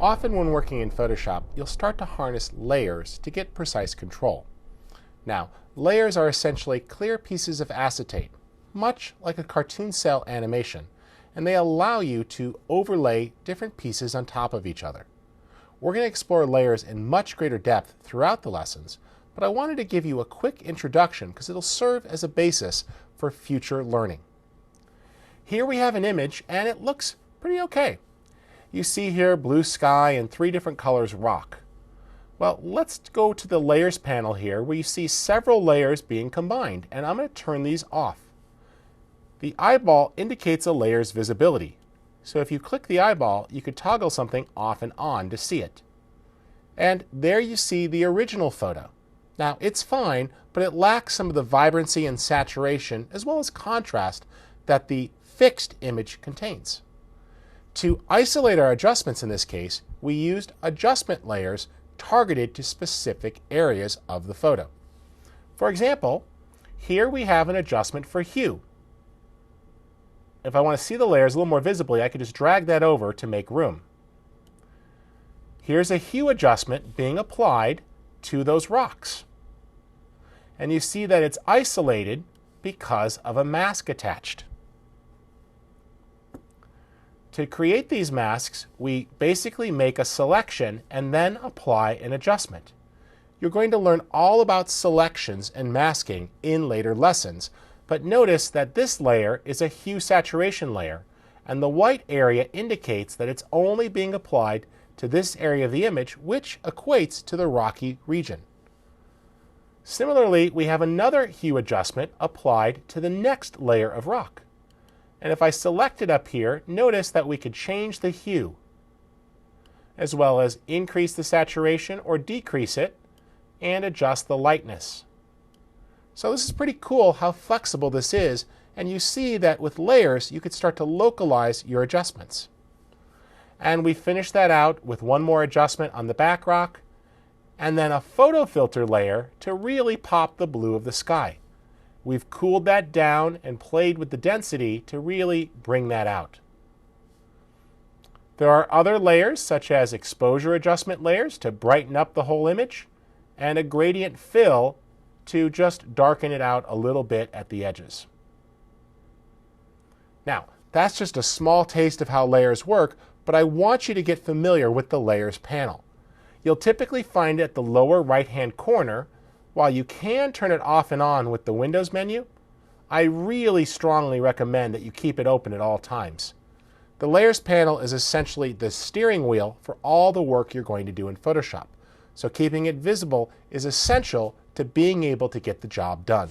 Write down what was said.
Often when working in Photoshop, you'll start to harness layers to get precise control. Now, layers are essentially clear pieces of acetate, much like a cartoon cell animation, and they allow you to overlay different pieces on top of each other. We're going to explore layers in much greater depth throughout the lessons, but I wanted to give you a quick introduction because it'll serve as a basis for future learning. Here we have an image and it looks pretty okay. You see here blue sky and 3 different colors rock. Well, let's go to the layers panel here where you see several layers being combined, and I'm going to turn these off. The eyeball indicates a layer's visibility. So if you click the eyeball, you could toggle something off and on to see it. And there you see the original photo. Now, it's fine, but it lacks some of the vibrancy and saturation as well as contrast that the fixed image contains. To isolate our adjustments in this case, we used adjustment layers targeted to specific areas of the photo. For example, here we have an adjustment for hue. If I want to see the layers a little more visibly, I could just drag that over to make room. Here's a hue adjustment being applied to those rocks. And you see that it's isolated because of a mask attached. To create these masks, we basically make a selection and then apply an adjustment. You're going to learn all about selections and masking in later lessons, but notice that this layer is a hue saturation layer, and the white area indicates that it's only being applied to this area of the image, which equates to the rocky region. Similarly, we have another hue adjustment applied to the next layer of rock. And if I select it up here, notice that we could change the hue, as well as increase the saturation or decrease it, and adjust the lightness. So this is pretty cool how flexible this is, and you see that with layers you could start to localize your adjustments. And we finish that out with one more adjustment on the back rock, and then a photo filter layer to really pop the blue of the sky. We've cooled that down and played with the density to really bring that out. There are other layers such as exposure adjustment layers to brighten up the whole image, and a gradient fill to just darken it out a little bit at the edges. Now, that's just a small taste of how layers work, but I want you to get familiar with the layers panel. You'll typically find it at the lower right-hand corner. While you can turn it off and on with the Windows menu, I really strongly recommend that you keep it open at all times. The Layers panel is essentially the steering wheel for all the work you're going to do in Photoshop, so keeping it visible is essential to being able to get the job done.